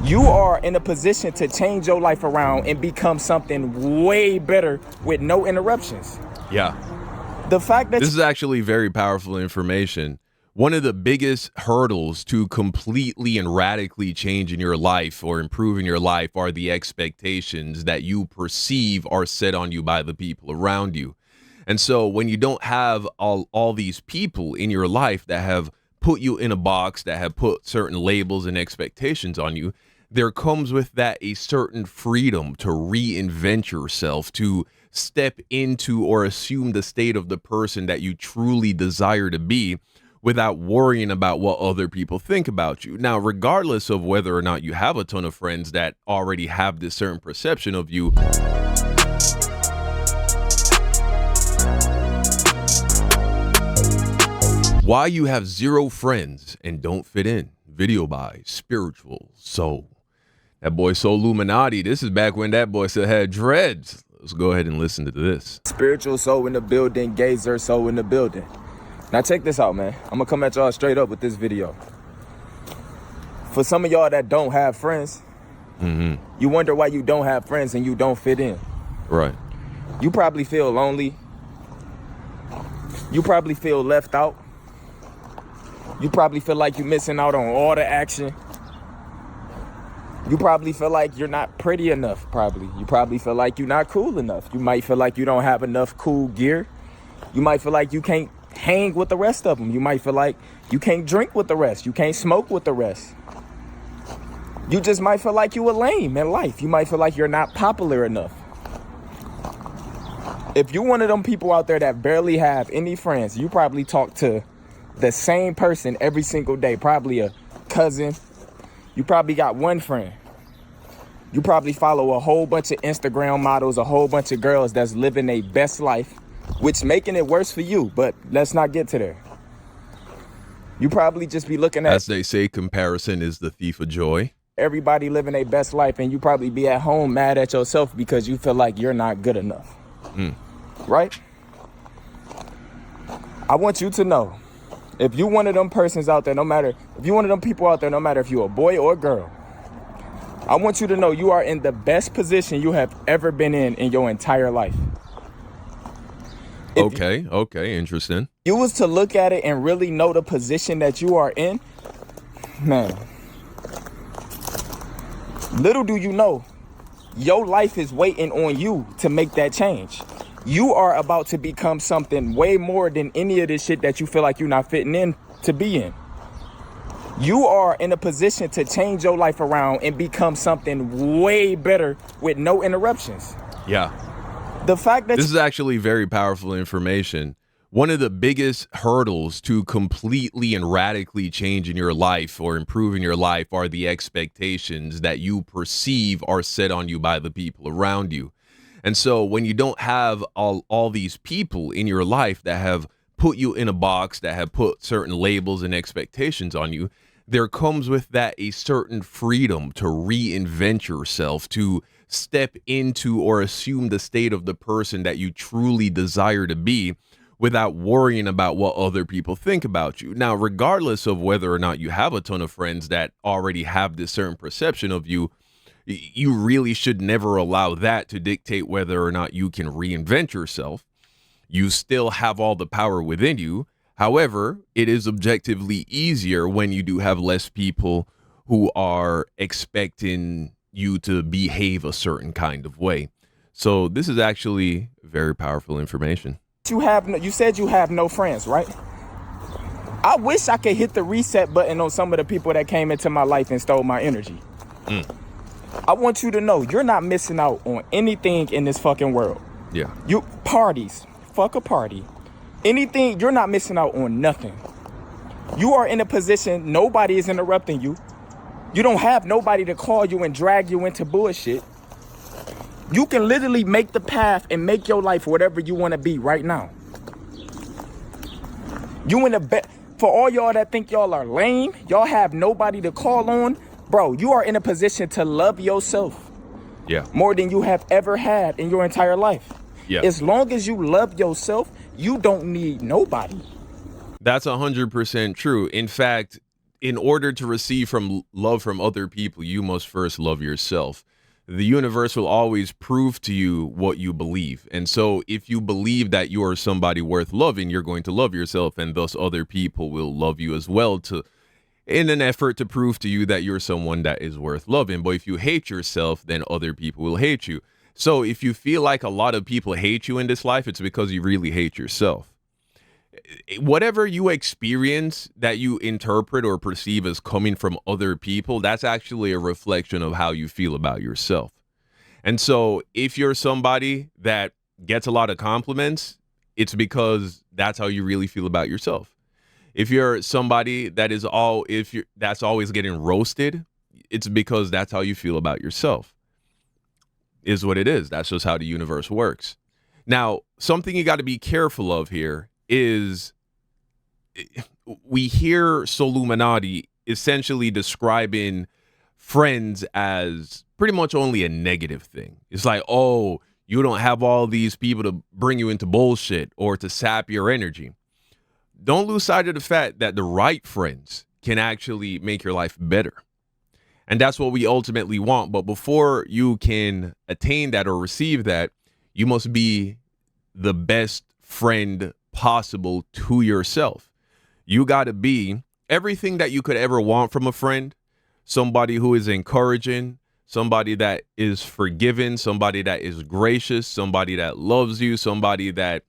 You are in a position to change your life around and become something way better with no interruptions. Yeah. The fact that This is actually very powerful information. One of the biggest hurdles to completely and radically changing your life or improving your life are the expectations that you perceive are set on you by the people around you. And so when you don't have all these people in your life that have put you in a box, that have put certain labels and expectations on you, there comes with that a certain freedom to reinvent yourself, to step into or assume the state of the person that you truly desire to be without worrying about what other people think about you. Now, regardless of whether or not you have a ton of friends that already have this certain perception of you, why you have zero friends and don't fit in. Video by Spiritual Soul. That boy Soul Illuminati. This is back when that boy still had dreads. Let's go ahead and listen to this. Spiritual Soul in the building, Gazer Soul in the building. Now check this out, man. I'm gonna come at y'all straight up with this video. For some of y'all that don't have friends, you wonder why you don't have friends and you don't fit in. Right. You probably feel lonely. You probably feel left out. You probably feel like you're missing out on all the action. You probably feel like you're not pretty enough, probably. You probably feel like you're not cool enough. You might feel like you don't have enough cool gear. You might feel like you can't hang with the rest of them. You might feel like you can't drink with the rest. You can't smoke with the rest. You just might feel like you a lame in life. You might feel like you're not popular enough. If you're one of them people out there that barely have any friends, you probably talk to the same person every single day, probably a cousin. You probably got one friend. You probably follow a whole bunch of Instagram models, a whole bunch of girls that's living their best life, which making it worse for you, but let's not get to there. You probably just be looking at, as they say, comparison is the thief of joy. Everybody living their best life, and you probably be at home mad at yourself because you feel like you're not good enough. Right? I want you to know, if you one of them persons out there, no matter, if you one of them people out there, no matter if you're a boy or a girl, I want you to know you are in the best position you have ever been in your entire life. Okay, interesting. You was to look at it and really know the position that you are in, man, little do you know, your life is waiting on you to make that change. You are about to become something way more than any of this shit that you feel like you're not fitting in to be in. You are in a position to change your life around and become something way better with no interruptions. Yeah. The fact that this is actually very powerful information. One of the biggest hurdles to completely and radically changing your life or improving your life are the expectations that you perceive are set on you by the people around you. And so when you don't have all these people in your life that have put you in a box, that have put certain labels and expectations on you, there comes with that a certain freedom to reinvent yourself, to step into or assume the state of the person that you truly desire to be without worrying about what other people think about you. Now, regardless of whether or not you have a ton of friends that already have this certain perception of you, you really should never allow that to dictate whether or not you can reinvent yourself. You still have all the power within you. However, it is objectively easier when you do have less people who are expecting you to behave a certain kind of way. So this is actually very powerful information. you said you have no friends, right? I wish I could hit the reset button on some of the people that came into my life and stole my energy. I want you to know you're not missing out on anything in this fucking world. Yeah. You parties, fuck a party. Anything, you're not missing out on nothing. You are in a position, nobody is interrupting you. You don't have nobody to call you and drag you into bullshit. You can literally make the path and make your life whatever you want to be right now. You in the best. For all y'all that think y'all are lame, y'all have nobody to call on, bro, you are in a position to love yourself. Yeah. More than you have ever had in your entire life. Yeah. As long as you love yourself, you don't need nobody. That's 100% true. In fact, in order to receive from love from other people, you must first love yourself. The universe will always prove to you what you believe. And so if you believe that you are somebody worth loving, you're going to love yourself, and thus other people will love you as well, to in an effort to prove to you that you're someone that is worth loving. But if you hate yourself, then other people will hate you. So if you feel like a lot of people hate you in this life, it's because you really hate yourself. Whatever you experience that you interpret or perceive as coming from other people, that's actually a reflection of how you feel about yourself. And so if you're somebody that gets a lot of compliments, it's because that's how you really feel about yourself. If you're somebody that that's always getting roasted, it's because that's how you feel about yourself. Is what it is. That's just how the universe works. Now, something you got to be careful of here is we hear Soluminati essentially describing friends as pretty much only a negative thing. It's like, oh, you don't have all these people to bring you into bullshit or to sap your energy. Don't lose sight of the fact that the right friends can actually make your life better. And that's what we ultimately want. But before you can attain that or receive that, you must be the best friend possible to yourself. You got to be everything that you could ever want from a friend. Somebody who is encouraging, somebody that is forgiving, somebody that is gracious, somebody that loves you, somebody that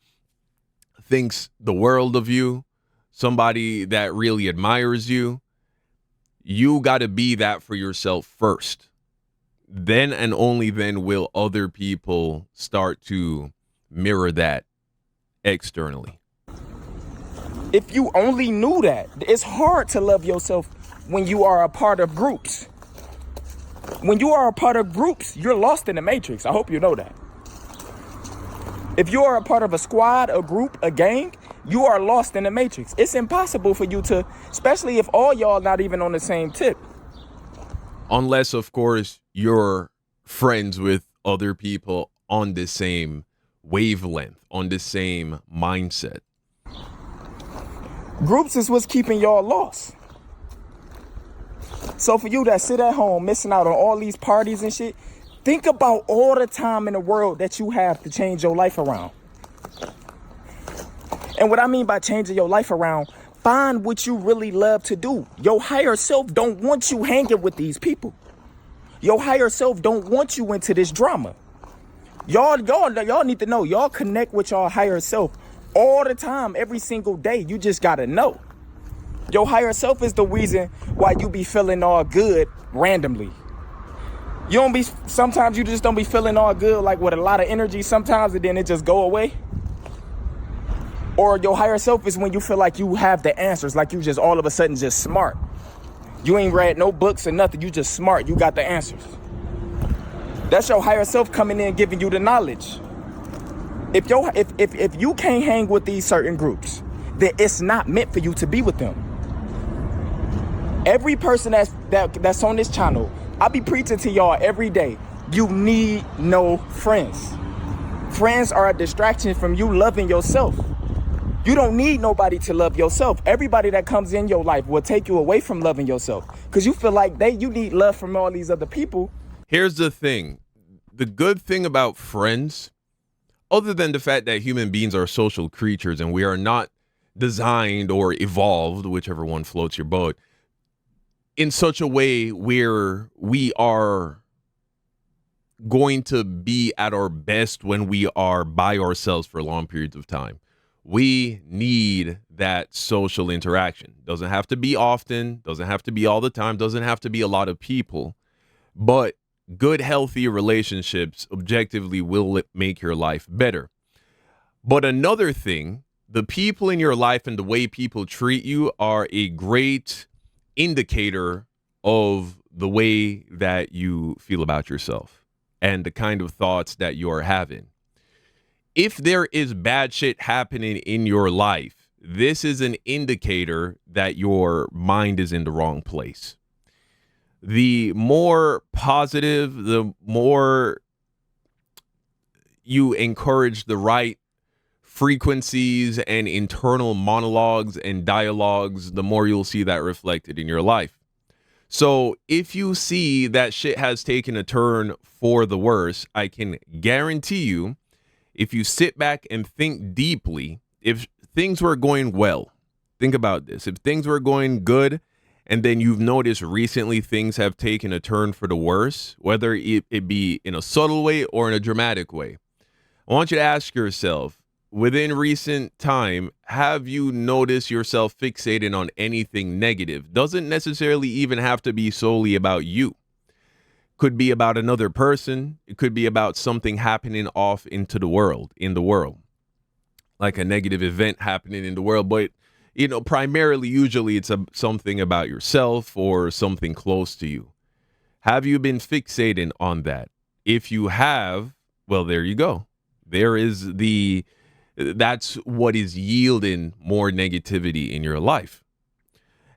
thinks the world of you, somebody that really admires you. You got to be that for yourself first. Then and only then will other people start to mirror that externally. If you only knew that, it's hard to love yourself when you are a part of groups. When you are a part of groups, you're lost in the matrix. I hope you know that. If you are a part of a squad, a group, a gang, you are lost in the matrix. It's impossible for you to, especially if all y'all not even on the same tip. Unless, of course, you're friends with other people on the same wavelength, on the same mindset. Groups is what's keeping y'all lost. So for you that sit at home missing out on all these parties and shit, think about all the time in the world that you have to change your life around. And what I mean by changing your life around, find what you really love to do. Your higher self don't want you hanging with these people. Your higher self don't want you into this drama. Y'all need to know, y'all connect with your higher self all the time, every single day. You just gotta know. Your higher self is the reason why you be feeling all good randomly. Sometimes you just don't be feeling all good, like with a lot of energy sometimes, and then it just go away. Or your higher self is when you feel like you have the answers, like you just all of a sudden just smart. You ain't read no books or nothing, you just smart, you got the answers. That's your higher self coming in giving you the knowledge. If you can't hang with these certain groups, then it's not meant for you to be with them. Every person that's on this channel, I be preaching to y'all every day. You need no friends. Friends are a distraction from you loving yourself. You don't need nobody to love yourself. Everybody that comes in your life will take you away from loving yourself because you feel like you need love from all these other people. Here's the thing. The good thing about friends, other than the fact that human beings are social creatures and we are not designed or evolved, whichever one floats your boat, in such a way where we are going to be at our best when we are by ourselves for long periods of time. We need that social interaction. Doesn't have to be often, doesn't have to be all the time, doesn't have to be a lot of people, but good, healthy relationships objectively will make your life better. But another thing, the people in your life and the way people treat you are a great indicator of the way that you feel about yourself and the kind of thoughts that you're having. If there is bad shit happening in your life, this is an indicator that your mind is in the wrong place. The more positive, the more you encourage the right frequencies and internal monologues and dialogues, the more you'll see that reflected in your life. So if you see that shit has taken a turn for the worse, I can guarantee you, if you sit back and think deeply, if things were going well, think about this. If things were going good, and then you've noticed recently things have taken a turn for the worse, whether it be in a subtle way or in a dramatic way, I want you to ask yourself, within recent time, have you noticed yourself fixating on anything negative? Doesn't necessarily even have to be solely about you. Could be about another person. It could be about something happening off into the world, in the world, like a negative event happening in the world. But, primarily, usually it's something about yourself or something close to you. Have you been fixating on that? If you have, well, there you go. That's what is yielding more negativity in your life.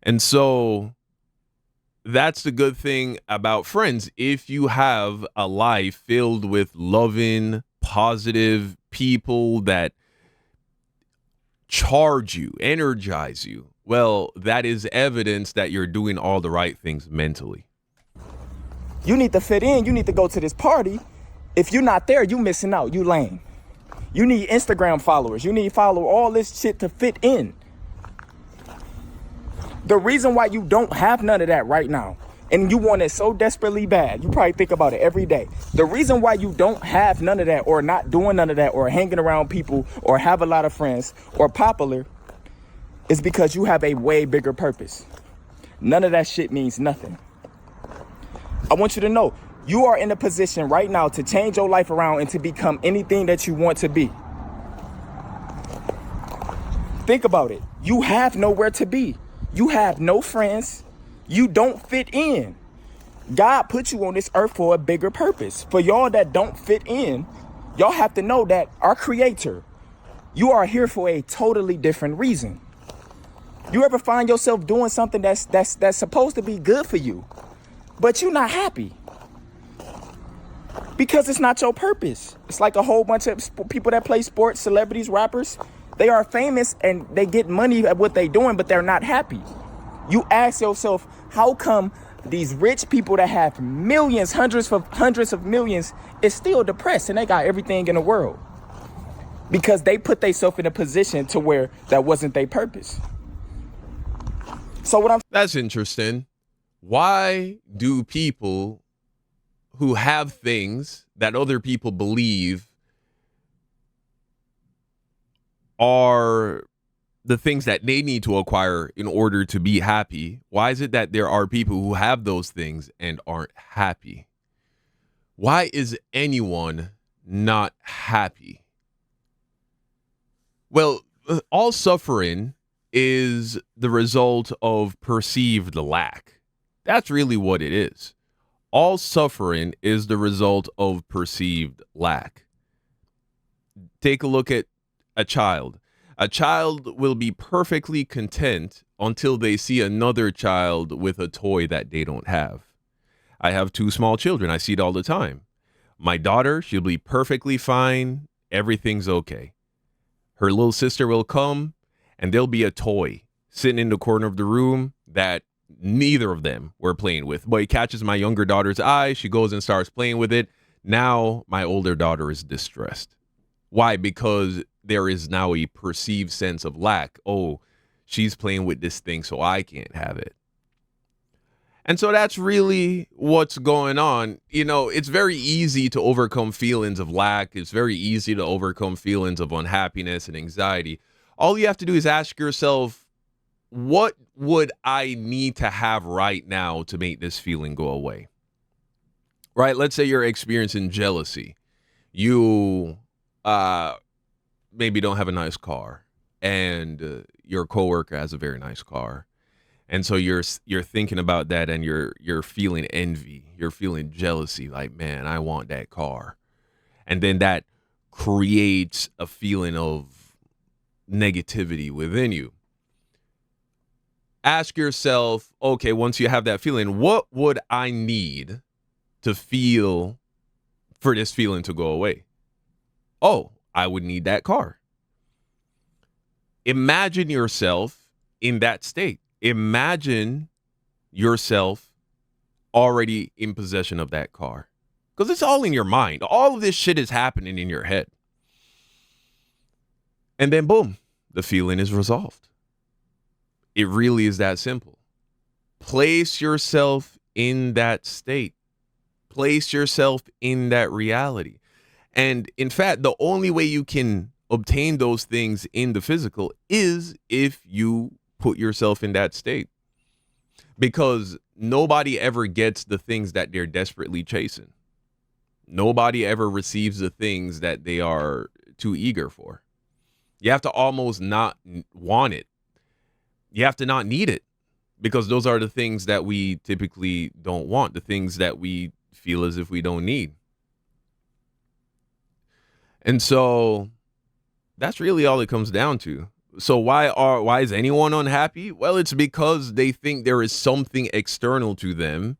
And so that's the good thing about friends. If you have a life filled with loving, positive people that charge you, energize you, well, that is evidence that you're doing all the right things mentally. You need to fit in. You need to go to this party. If you're not there, you missing out. You lame. You need Instagram followers. You need to follow all this shit to fit in. The reason why you don't have none of that right now, and you want it so desperately bad, you probably think about it every day. The reason why you don't have none of that, or not doing none of that, or hanging around people, or have a lot of friends, or popular, is because you have a way bigger purpose. None of that shit means nothing. I want you to know, you are in a position right now to change your life around and to become anything that you want to be. Think about it. You have nowhere to be. You have no friends. You don't fit in. God put you on this earth for a bigger purpose. For y'all that don't fit in, y'all have to know that our Creator, you are here for a totally different reason. You ever find yourself doing something that's supposed to be good for you, but you're not happy? Because it's not your purpose. It's like a whole bunch of people that play sports, celebrities, rappers. They are famous and they get money at what they're doing, but they're not happy. You ask yourself, how come these rich people that have millions, hundreds of millions, is still depressed and they got everything in the world? Because they put themselves in a position to where that wasn't their purpose. So That's interesting. Why do people who have things that other people believe are the things that they need to acquire in order to be happy, why is it that there are people who have those things and aren't happy? Why is anyone not happy? Well, all suffering is the result of perceived lack. That's really what it is. All suffering is the result of perceived lack. Take a look at a child. A child will be perfectly content until they see another child with a toy that they don't have. I have 2 small children. I see it all the time. My daughter, she'll be perfectly fine. Everything's okay. Her little sister will come and there'll be a toy sitting in the corner of the room that neither of them were playing with. But it catches my younger daughter's eye. She goes and starts playing with it. Now my older daughter is distressed. Why? Because there is now a perceived sense of lack. Oh, she's playing with this thing, so I can't have it. And so that's really what's going on. It's very easy to overcome feelings of lack. It's very easy to overcome feelings of unhappiness and anxiety. All you have to do is ask yourself, what would I need to have right now to make this feeling go away? Right? Let's say you're experiencing jealousy. You maybe don't have a nice car, and your coworker has a very nice car, and so you're thinking about that, and you're feeling envy, you're feeling jealousy, like, man, I want that car, and then that creates a feeling of negativity within you. Ask yourself, okay, once you have that feeling, what would I need to feel for this feeling to go away? Oh, I would need that car. Imagine yourself in that state. Imagine yourself already in possession of that car. Because it's all in your mind. All of this shit is happening in your head. And then boom, the feeling is resolved. It really is that simple. Place yourself in that state. Place yourself in that reality. And in fact, the only way you can obtain those things in the physical is if you put yourself in that state. Because nobody ever gets the things that they're desperately chasing. Nobody ever receives the things that they are too eager for. You have to almost not want it. You have to not need it, because those are the things that we typically don't want, the things that we feel as if we don't need. And so that's really all it comes down to. So why is anyone unhappy? Well, it's because they think there is something external to them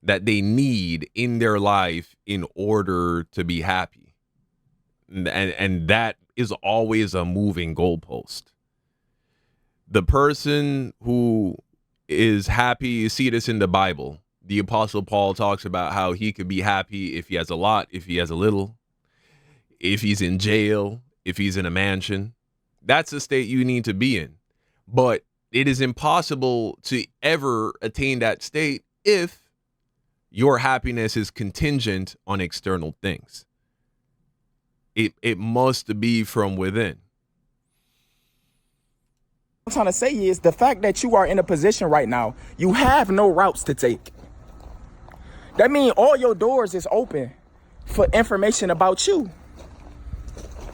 that they need in their life in order to be happy. And that is always a moving goalpost. The person who is happy, you see this in the Bible. The Apostle Paul talks about how he could be happy if he has a lot, if he has a little, if he's in jail, if he's in a mansion. That's the state you need to be in. But it is impossible to ever attain that state if your happiness is contingent on external things. It must be from within. I'm trying to say is the fact that you are in a position right now, you have no routes to take. That means all your doors is open for information about you.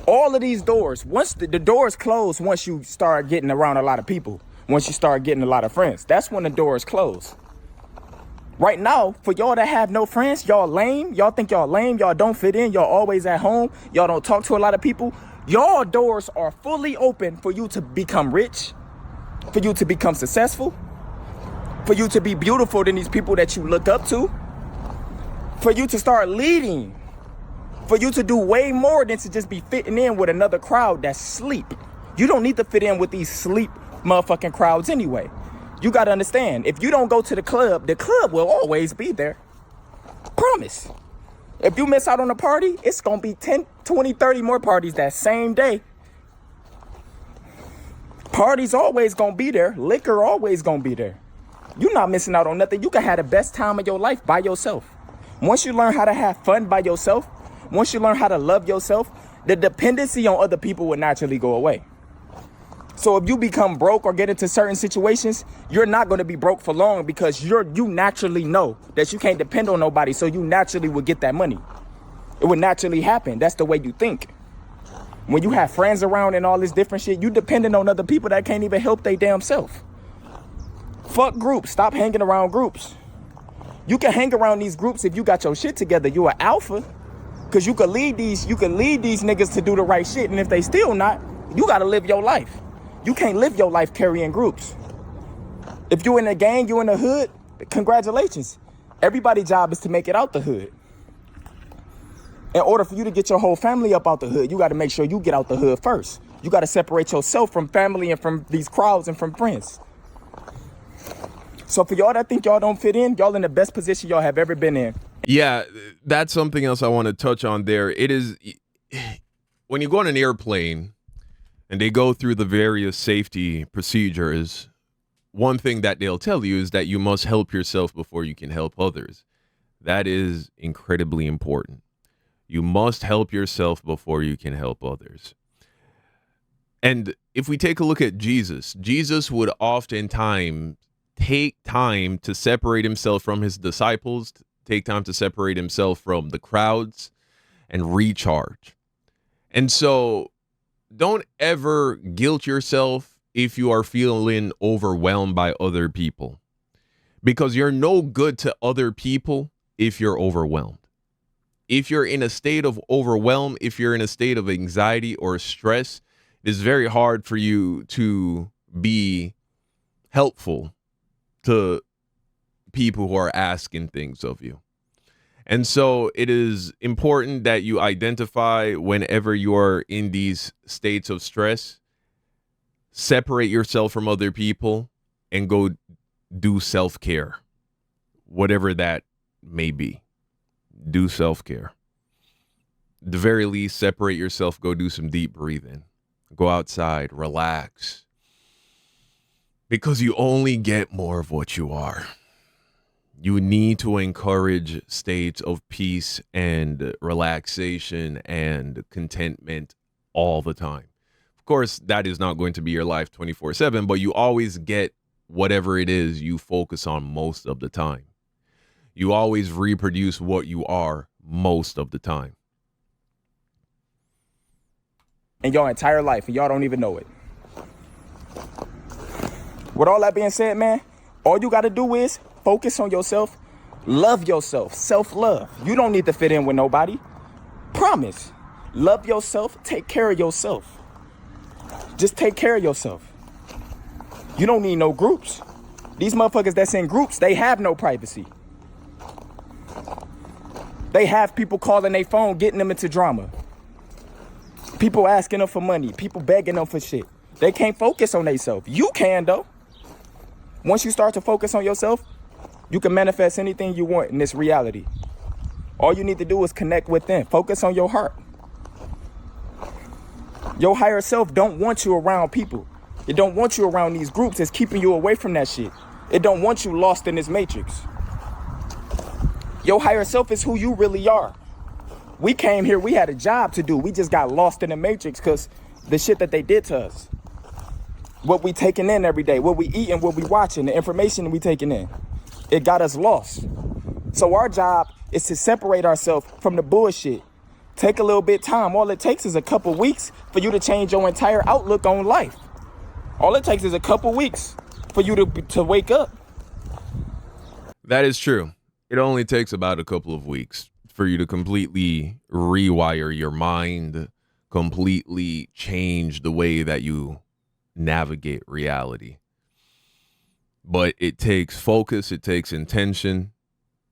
All of these doors, once the doors close, once you start getting around a lot of people, once you start getting a lot of friends, that's when the doors close. Right now, for y'all that have no friends, y'all lame, y'all think y'all lame, y'all don't fit in, y'all always at home, y'all don't talk to a lot of people, y'all doors are fully open for you to become rich, for you to become successful, for you to be beautiful than these people that you look up to, for you to start leading, for you to do way more than to just be fitting in with another crowd that's sleep. You don't need to fit in with these sleep motherfucking crowds anyway. You got to understand, if you don't go to the club will always be there. Promise. If you miss out on a party, it's going to be 10, 20, 30 more parties that same day. Parties always going to be there. Liquor always going to be there. You're not missing out on nothing. You can have the best time of your life by yourself. Once you learn how to have fun by yourself, once you learn how to love yourself, the dependency on other people will naturally go away. So if you become broke or get into certain situations, you're not going to be broke for long because you naturally know that you can't depend on nobody. So you naturally will get that money. It would naturally happen. That's the way you think. When you have friends around and all this different shit, you depending on other people that can't even help their damn self. Fuck groups. Stop hanging around groups. You can hang around these groups if you got your shit together. You are alpha. Cause you can lead these niggas to do the right shit. And if they still not, you gotta live your life. You can't live your life carrying groups. If you in a gang, you in the hood, congratulations. Everybody's job is to make it out the hood. In order for you to get your whole family up out the hood, you got to make sure you get out the hood first. You got to separate yourself from family and from these crowds and from friends. So for y'all that think y'all don't fit in, y'all in the best position y'all have ever been in. Yeah, that's something else I want to touch on there. It is when you go on an airplane and they go through the various safety procedures, one thing that they'll tell you is that you must help yourself before you can help others. That is incredibly important. You must help yourself before you can help others. And if we take a look at Jesus, Jesus would oftentimes take time to separate himself from his disciples, take time to separate himself from the crowds and recharge. And so don't ever guilt yourself if you are feeling overwhelmed by other people, because you're no good to other people if you're overwhelmed. If you're in a state of overwhelm, if you're in a state of anxiety or stress, it is very hard for you to be helpful to people who are asking things of you. And so it is important that you identify whenever you are in these states of stress, separate yourself from other people and go do self-care, whatever that may be. Do self-care. At the very least, separate yourself, go do some deep breathing, go outside, relax, because you only get more of what you are. You need to encourage states of peace and relaxation and contentment all the time. Of course, that is not going to be your life 24/7, but you always get whatever it is you focus on most of the time. You always reproduce what you are most of the time. In your entire life, and y'all don't even know it. With all that being said, man, all you got to do is focus on yourself, love yourself, self-love. You don't need to fit in with nobody. Promise. Love yourself, take care of yourself. Just take care of yourself. You don't need no groups. These motherfuckers that's in groups, they have no privacy. They have people calling their phone, getting them into drama. People asking them for money, people begging them for shit. They can't focus on themselves. You can, though. Once you start to focus on yourself, you can manifest anything you want in this reality. All you need to do is connect within. Focus on your heart. Your higher self don't want you around people. It don't want you around these groups. It's keeping you away from that shit. It don't want you lost in this matrix. Your higher self is who you really are. We came here, we had a job to do. We just got lost in the matrix because the shit that they did to us. What we taking in every day, what we eating, what we watching, the information we taking in. It got us lost. So our job is to separate ourselves from the bullshit. Take a little bit of time. All it takes is a couple weeks for you to change your entire outlook on life. All it takes is a couple weeks for you to wake up. That is true. It only takes about a couple of weeks for you to completely rewire your mind, completely change the way that you navigate reality. But it takes focus, it takes intention.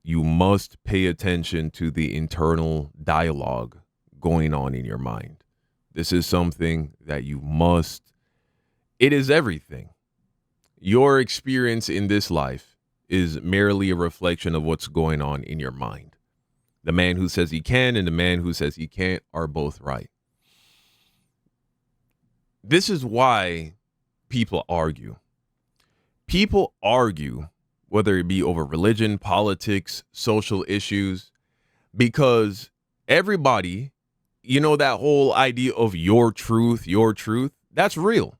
You must pay attention to the internal dialogue going on in your mind. This is something that you must. It is everything. Your experience in this life is merely a reflection of what's going on in your mind. The man who says he can and the man who says he can't are both right. This is why people argue. People argue, whether it be over religion, politics, social issues, because everybody, you know, that whole idea of your truth, that's real.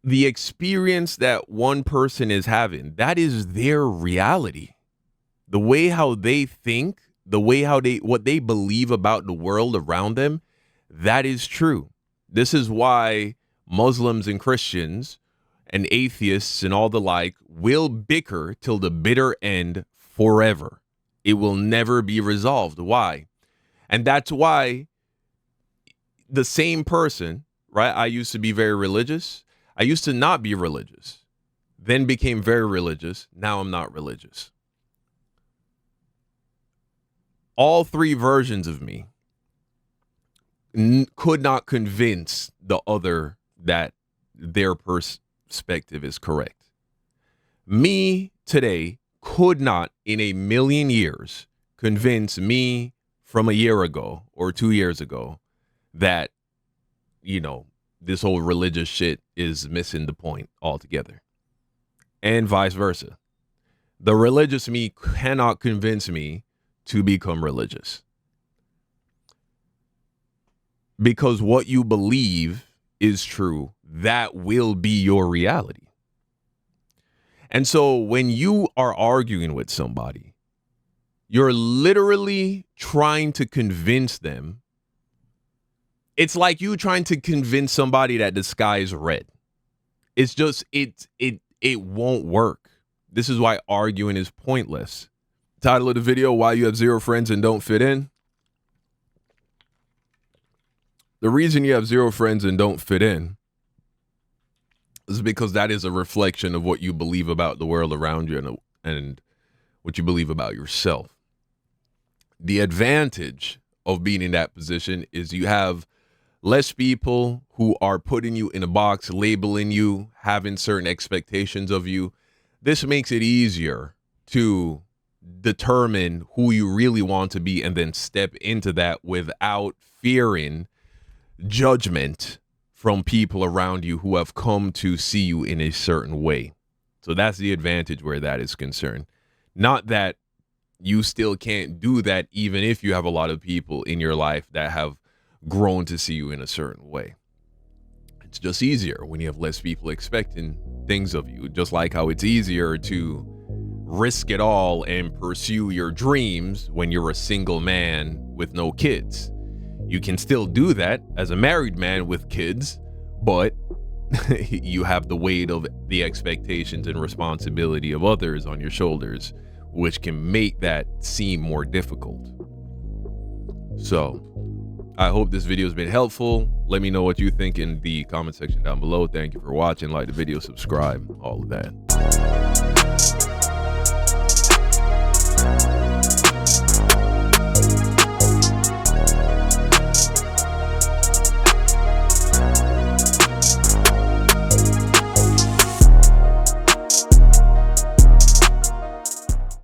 The experience that one person is having, that is their reality. The way how they think, the way how what they believe about the world around them, that is true. This is why Muslims and Christians and atheists and all the like will bicker till the bitter end forever. It will never be resolved. Why? And that's why the same person, right? I used to be very religious. I used to not be religious, then became very religious. Now I'm not religious. All three versions of me could not convince the other that their perspective is correct. Me today could not in a million years convince me from a year ago or 2 years ago that, you know, this whole religious shit is missing the point altogether. And vice versa. The religious me cannot convince me to become religious. Because what you believe is true, that will be your reality. And so when you are arguing with somebody, you're literally trying to convince them. It's like you trying to convince somebody that the sky is red. It's just, it won't work. This is why arguing is pointless. Title of the video, Why You Have Zero Friends and Don't Fit In. The reason you have zero friends and don't fit in is because that is a reflection of what you believe about the world around you and what you believe about yourself. The advantage of being in that position is you have less people who are putting you in a box, labeling you, having certain expectations of you. This makes it easier to determine who you really want to be and then step into that without fearing judgment from people around you who have come to see you in a certain way. So that's the advantage where that is concerned. Not that you still can't do that even if you have a lot of people in your life that have grown to see you in a certain way. It's just easier when you have less people expecting things of you, just like how it's easier to risk it all and pursue your dreams when you're a single man with no kids. You can still do that as a married man with kids, but you have the weight of the expectations and responsibility of others on your shoulders, which can make that seem more difficult. So I hope this video has been helpful. Let me know what you think in the comment section down below. Thank you for watching. Like the video, subscribe, all of that.